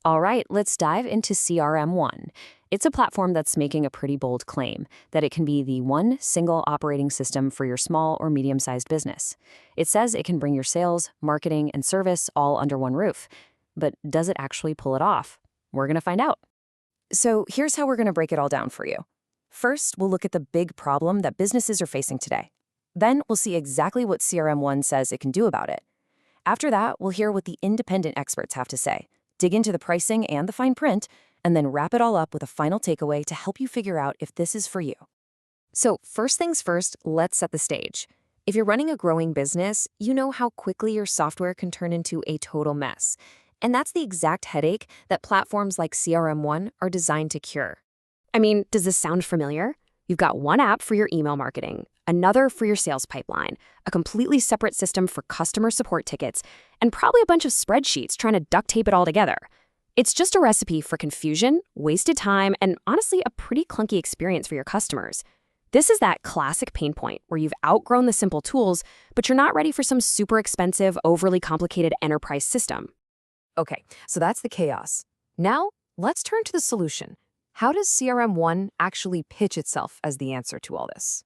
All right, let's dive into CRM One. It's a platform that's making a pretty bold claim that it can be the one single operating system for your small or medium-sized business. It says it can bring your sales, marketing, and service all under one roof. But does it actually pull it off? We're going to find out. So here's how we're going to break it all down for you. First, we'll look at the big problem that businesses are facing today. Then we'll see exactly what CRM One says it can do about it. After that, we'll hear what the independent experts have to say, dig into the pricing and the fine print, and then wrap it all up with a final takeaway to help you figure out if this is for you. So first things first, let's set the stage. If you're running a growing business, you know how quickly your software can turn into a total mess. And that's the exact headache that platforms like CRM One are designed to cure. I mean, does this sound familiar? You've got one app for your email marketing, another for your sales pipeline, a completely separate system for customer support tickets, and probably a bunch of spreadsheets trying to duct tape it all together. It's just a recipe for confusion, wasted time, and honestly, a pretty clunky experience for your customers. This is that classic pain point where you've outgrown the simple tools, but you're not ready for some super expensive, overly complicated enterprise system. Okay, so that's the chaos. Now, let's turn to the solution. How does CRM One actually pitch itself as the answer to all this?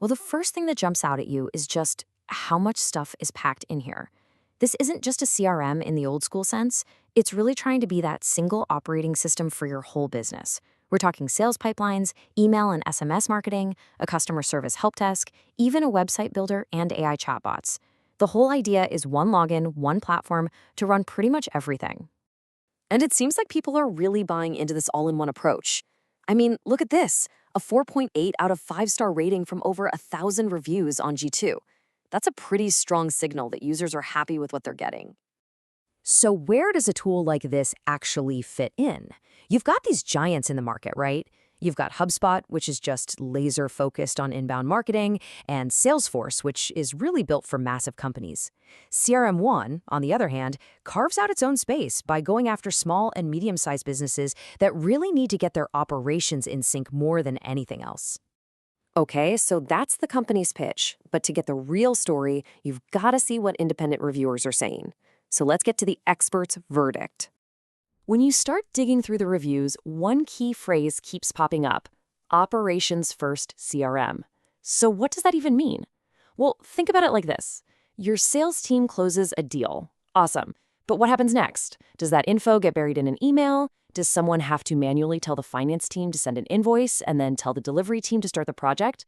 Well, the first thing that jumps out at you is just how much stuff is packed in here. This isn't just a CRM in the old school sense. It's really trying to be that single operating system for your whole business. We're talking sales pipelines, email and SMS marketing, a customer service help desk, even a website builder and AI chatbots. The whole idea is one login, one platform to run pretty much everything. And it seems like people are really buying into this all-in-one approach. I mean, look at this, a 4.8 out of 5-star rating from over 1,000 reviews on G2. That's a pretty strong signal that users are happy with what they're getting. So where does a tool like this actually fit in? You've got these giants in the market, right? You've got HubSpot, which is just laser-focused on inbound marketing, and Salesforce, which is really built for massive companies. CRM One, on the other hand, carves out its own space by going after small and medium-sized businesses that really need to get their operations in sync more than anything else. Okay, so that's the company's pitch, but to get the real story, you've got to see what independent reviewers are saying. So let's get to the expert's verdict. When you start digging through the reviews, one key phrase keeps popping up: operations first CRM. So what does that even mean? Well, think about it like this. Your sales team closes a deal. Awesome. But what happens next? Does that info get buried in an email? Does someone have to manually tell the finance team to send an invoice and then tell the delivery team to start the project?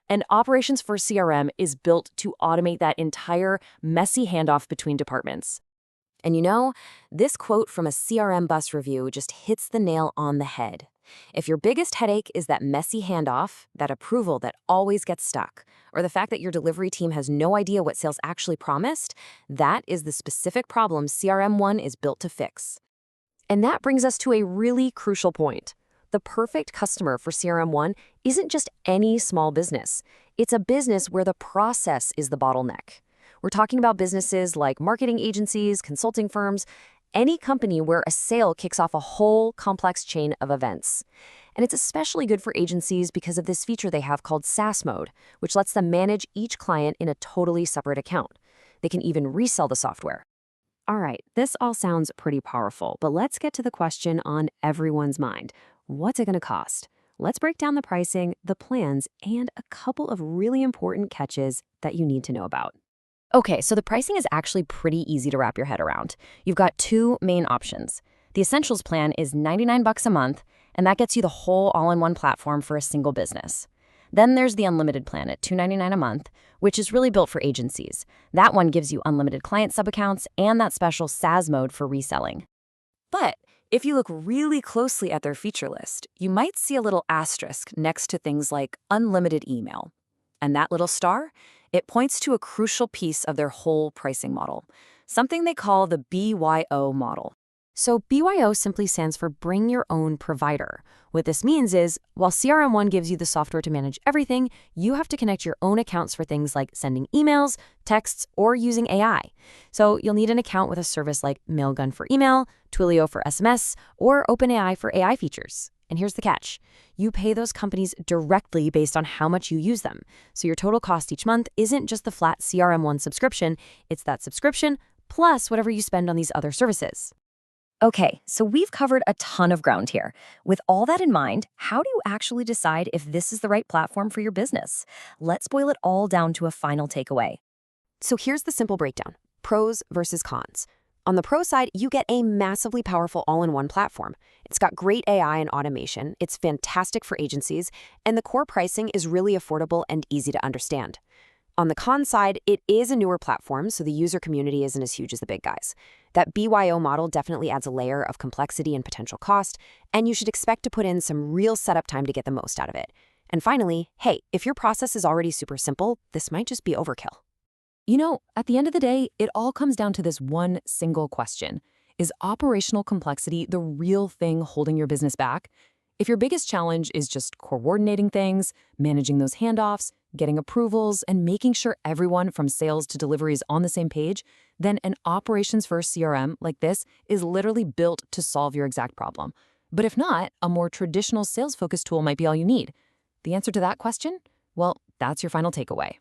And operations first CRM is built to automate that entire messy handoff between departments. And you know, this quote from a CRM Bus review just hits the nail on the head. If your biggest headache is that messy handoff, that approval that always gets stuck, or the fact that your delivery team has no idea what sales actually promised, that is the specific problem CRM One is built to fix. And that brings us to a really crucial point. The perfect customer for CRM One isn't just any small business. It's a business where the process is the bottleneck. We're talking about businesses like marketing agencies, consulting firms, any company where a sale kicks off a whole complex chain of events. And it's especially good for agencies because of this feature they have called SaaS mode, which lets them manage each client in a totally separate account. They can even resell the software. All right, this all sounds pretty powerful, but let's get to the question on everyone's mind. What's it going to cost? Let's break down the pricing, the plans, and a couple of really important catches that you need to know about. Okay, so the pricing is actually pretty easy to wrap your head around. You've got two main options. The Essentials plan is $99 a month, and that gets you the whole all-in-one platform for a single business. Then there's the Unlimited plan at $299 a month, which is really built for agencies. That one gives you unlimited client sub-accounts and that special SaaS mode for reselling. But if you look really closely at their feature list, you might see a little asterisk next to things like unlimited email. And that little star? It points to a crucial piece of their whole pricing model, something they call the BYO model. So BYO simply stands for Bring Your Own Provider. What this means is, while CRM One gives you the software to manage everything, you have to connect your own accounts for things like sending emails, texts, or using AI. So you'll need an account with a service like Mailgun for email, Twilio for SMS, or OpenAI for AI features. And here's the catch. You pay those companies directly based on how much you use them. So your total cost each month isn't just the flat CRM One subscription, it's that subscription plus whatever you spend on these other services. Okay, so we've covered a ton of ground here. With all that in mind, how do you actually decide if this is the right platform for your business? Let's boil it all down to a final takeaway. So here's the simple breakdown: pros versus cons. On the pro side, you get a massively powerful all-in-one platform. It's got great AI and automation, it's fantastic for agencies, and the core pricing is really affordable and easy to understand. On the con side, it is a newer platform, so the user community isn't as huge as the big guys. That BYO model definitely adds a layer of complexity and potential cost, and you should expect to put in some real setup time to get the most out of it. And finally, hey, if your process is already super simple, this might just be overkill. At the end of the day, it all comes down to this one single question. Is operational complexity the real thing holding your business back? If your biggest challenge is just coordinating things, managing those handoffs, getting approvals, and making sure everyone from sales to delivery is on the same page, then an operations-first CRM like this is literally built to solve your exact problem. But if not, a more traditional sales-focused tool might be all you need. The answer to that question? Well, that's your final takeaway.